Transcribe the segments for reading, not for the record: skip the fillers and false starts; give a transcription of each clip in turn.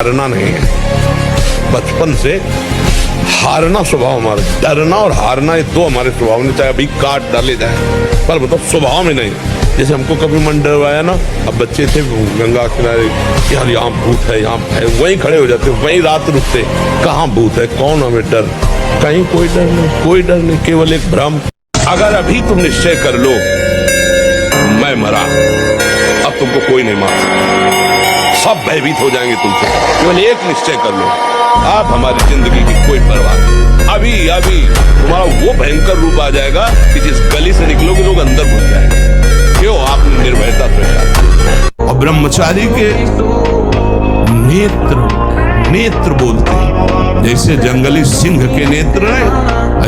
डरना नहीं है, बचपन से हारना स्वभाव हमारा, डरना और हारना ये दो हमारे स्वभाव में, चाहे अभी काट डाले जाए पर मतलब स्वभाव में नहीं। जैसे हमको कभी मन डरवाया ना, अब बच्चे थे गंगा किनारे, यार यहाँ भूत है, यहाँ है, वहीं खड़े हो जाते, वहीं रात रुकते, कहाँ भूत है, कौन हमें डर, कहीं कोई डर नहीं, कोई डर नहीं, केवल एक भ्रम। अगर अभी तुम निश्चय कर लो मैं मरा, अब तुमको कोई नहीं मार सकता, सब भयभीत हो जाएंगे तुमसे। केवल एक निश्चय कर लो, आप हमारी जिंदगी की कोई परवाह नहीं, अभी अभी तुम्हारा वो भयंकर रूप आ जाएगा कि जिस गली से निकलोगे लोग अंदर घुस जाएंगे। क्यों? आपने निर्भयता प्रचार। और ब्रह्मचारी के नेत्र बोलते हैं, जैसे जंगली सिंह के नेत्र है,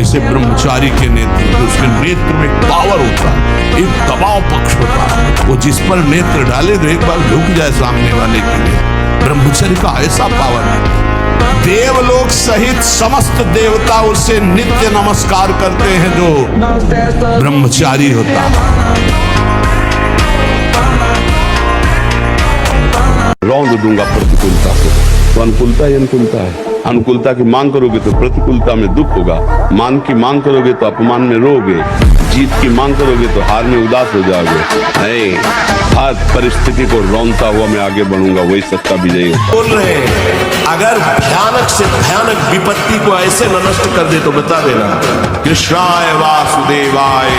ऐसे ब्रह्मचारी के नेत्र, उसके नेत्र में पावर होता है, एक दबाव पक्ष होता है, वो जिस पर नेत्र डाले तो एक बार झुक जाए सामने वाले के लिए। ब्रह्मचर्य का ऐसा पावर है, देवलोक सहित समस्त देवता उसे नित्य नमस्कार करते हैं जो ब्रह्मचारी होता है। रौंद दूंगा प्रतिकूलता को, तो अनुकूलता ही अनुकूलता है। अनुकूलता की मांग करोगे तो प्रतिकूलता में दुख होगा, मान की मांग करोगे तो अपमान में रोगे, जीत की मांग करोगे तो हार में उदास हो जाओगे। नहीं, हर परिस्थिति को रौंदता हुआ मैं आगे बढ़ूंगा, वही सच्चा विजयी है। बोल रहे हैं अगर भयानक से भयानक विपत्ति को ऐसे न नष्ट कर दे तो बता देना, कृष्णाय वासुदेवाय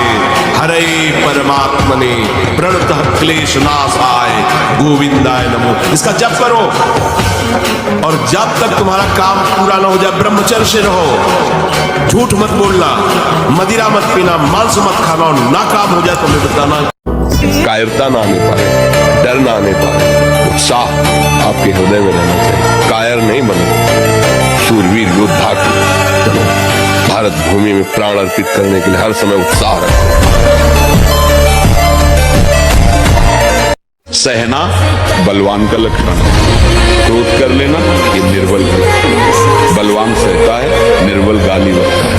हरे परमात्मने प्रणतः क्लेश नाशाय गोविंदाय नमो। इसका जप करो, और जब तक तुम्हारा काम पूरा ना हो जाए ब्रह्मचर्य से रहो, झूठ मत बोलना, मदिरा मत पीना, मांस मत खाना, और ना काम हो जाए तो मैं बताना। कायरता ना आने पाए, डर ना आने पाए, उत्साह आपके हृदय में रहना चाहिए। कायर नहीं बनो, शूरवीर योद्धा की भारत भूमि में प्राण अर्पित करने के लिए हर समय उत्साह रखो। सहना बलवान का लक्षण है, क्रोध कर लेना ये निर्बल है। बलवान सहता है, निर्बल गाली बकता है।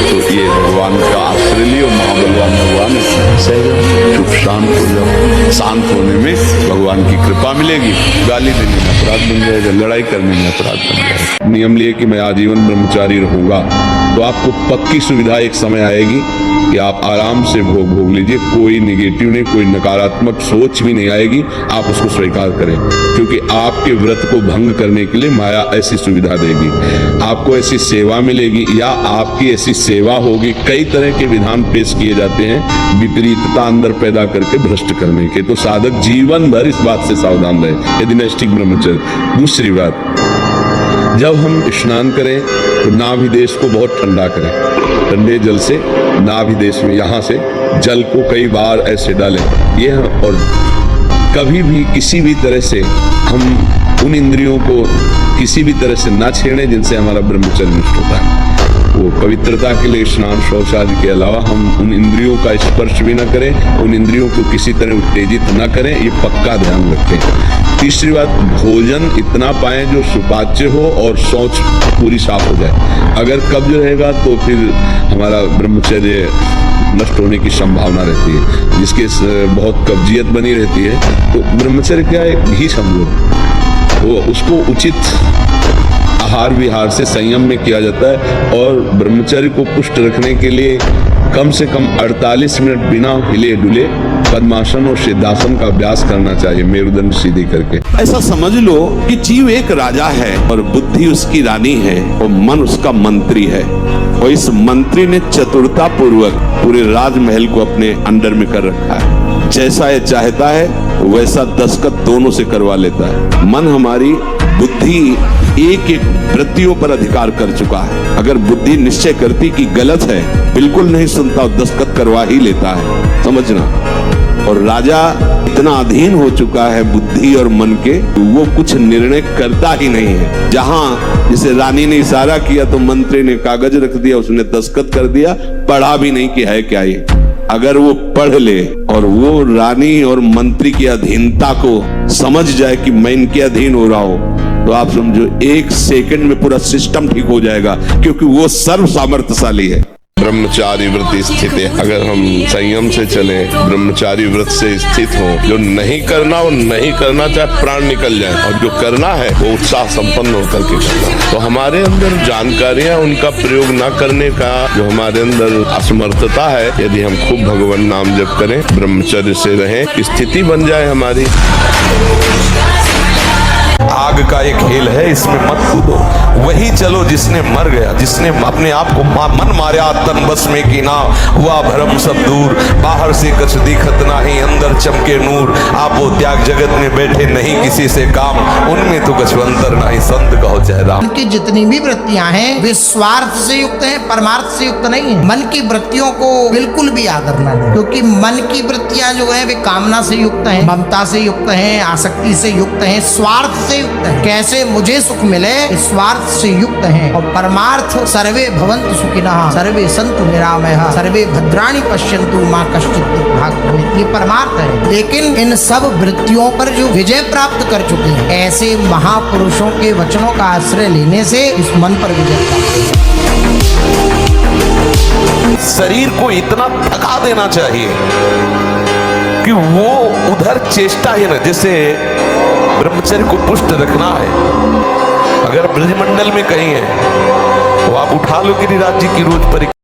तो ये भगवान का आश्रय लियो, महाबलवान भगवान सह, चुप शांत हो जाओ। शांत होने में भगवान की कृपा मिलेगी, गाली देने में अपराध बन जाएगा, लड़ाई करने में अपराध बन जाएगा। नियम लिए कि मैं आजीवन ब्रह्मचारी रहूंगा, तो आपको पक्की सुविधा एक समय आएगी कि आप आराम से भोग लीजिए, कोई निगेटिव नहीं, कोई नकारात्मक सोच भी नहीं आएगी, आप उसको स्वीकार करें, क्योंकि आपके व्रत को भंग करने के लिए माया ऐसी सुविधा देगी। आपको ऐसी सेवा मिलेगी या आपकी ऐसी सेवा होगी, कई तरह के विधान पेश किए जाते हैं विपरीतता अंदर पैदा करके भ्रष्ट करने के। तो साधक जीवन भर इस बात से सावधान रहे, यदि नैष्ठिक ब्रह्मचर्य। दूसरी बात, जब हम स्नान करें तो नाभि देश को बहुत ठंडा करें, ठंडे जल से नाभि देश में यहाँ से जल को कई बार ऐसे डालें। ये और कभी भी किसी भी तरह से हम उन इंद्रियों को किसी भी तरह से ना छेड़ें जिनसे हमारा ब्रह्मचर्य नष्ट होता है। वो पवित्रता के लिए स्नान शौच आदि के अलावा हम उन इंद्रियों का स्पर्श भी न करें, उन इंद्रियों को किसी तरह उत्तेजित न करें, ये पक्का ध्यान रखें। तीसरी बात, भोजन इतना पाएं जो सुपाच्य हो और शौच पूरी साफ हो जाए। अगर कब्ज रहेगा तो फिर हमारा ब्रह्मचर्य नष्ट होने की संभावना रहती है। जिसके बहुत कब्जियत बनी रहती है, तो ब्रह्मचर्य क्या है, घी समझो, वो उसको उचित आहार विहार से संयम में किया जाता है। और ब्रह्मचर्य को पुष्ट रखने के लिए कम से कम 48 मिनट बिना हिले डुले पद्मासन और सिद्धासन का अभ्यास करना चाहिए, मेरुदंड सीधी करके। ऐसा समझ लो कि जीव एक राजा है और बुद्धि उसकी रानी है और मन उसका मंत्री है, और इस मंत्री ने चतुरता पूर्वक पूरे राजमहल को अपने अंडर में कर रखा है। जैसा ये चाहता है वैसा दस्तखत दोनों से करवा लेता है। मन हमारी बुद्धि एक एक वृत्तियों पर अधिकार कर चुका है। अगर बुद्धि निश्चय करती कि गलत है, बिल्कुल नहीं सुनता, दस्तखत करवा ही लेता है, समझना। और राजा इतना अधीन हो चुका है बुद्धि और मन के, वो कुछ निर्णय करता ही नहीं है। जहां जिसे रानी ने इशारा किया तो मंत्री ने कागज रख दिया, उसने दस्तखत कर दिया, पढ़ा भी नहीं कि है क्या ये। अगर वो पढ़ ले और वो रानी और मंत्री की अधीनता को समझ जाए कि मैं इनके अधीन हो रहा हूं, तो आप समझो 1 सेकंड में पूरा सिस्टम ठीक हो जाएगा, क्योंकि वो सर्व सामर्थ्यशाली है। ब्रह्मचारी व्रत स्थित है। अगर हम संयम से चले, ब्रह्मचारी व्रत से स्थित हो, जो नहीं करना वो नहीं करना, चाहे प्राण निकल जाए, और जो करना है वो उत्साह संपन्न होकर के करना। तो हमारे अंदर जानकारियां, उनका प्रयोग न करने का जो हमारे अंदर असमर्थता है, यदि हम खूब भगवान नाम जप करें, ब्रह्मचर्य से रहें, स्थिति बन जाए हमारी। आग का एक खेल है, इसमें मत कूदो। वही चलो जिसने मर गया, जिसने अपने आप को मन मारा, तन बस में की ना हुआ भरम सब दूर। बाहर से कछ दिखत नाही, अंदर चमके नूर। आप वो त्याग जगत में बैठे नहीं किसी से काम, उनमें तो कछ अंतर नहीं, संत कहो चाहे राम। मन की जितनी भी वृत्तियां हैं वे स्वार्थ से युक्त हैं, परमार्थ से युक्त नहीं है। मन की वृत्तियों को बिल्कुल भी आदर न दें, क्योंकि मन की वृत्तियां जो है वे कामना से युक्त हैं, ममता से युक्त हैं, आसक्ति से युक्त हैं, स्वार्थ से युक्त है। कैसे मुझे सुख मिले, स्वार्थ से युक्त है। और परमार्थ सर्वे भवन्तु सुखिनः, सर्वे सन्तु निरामयः, सर्वे भद्राणि पश्यन्तु मां कश्चित् दुःखभाग् भवेत्। ये परमार्थ है। लेकिन इन सब वृत्तियों पर जो विजय प्राप्त कर चुके हैं, ऐसे महापुरुषों के वचनों का आश्रय लेने से इस मन पर विजय प्राप्त। शरीर को इतना थका देना चाहिए कि वो उधर चेष्टा ही न, जैसे ब्रह्मचर्य को पुष्ट रखना है। अगर ब्रजमंडल में कहीं है तो आप उठा लो गिरिराज जी की रोज परिक्रमा।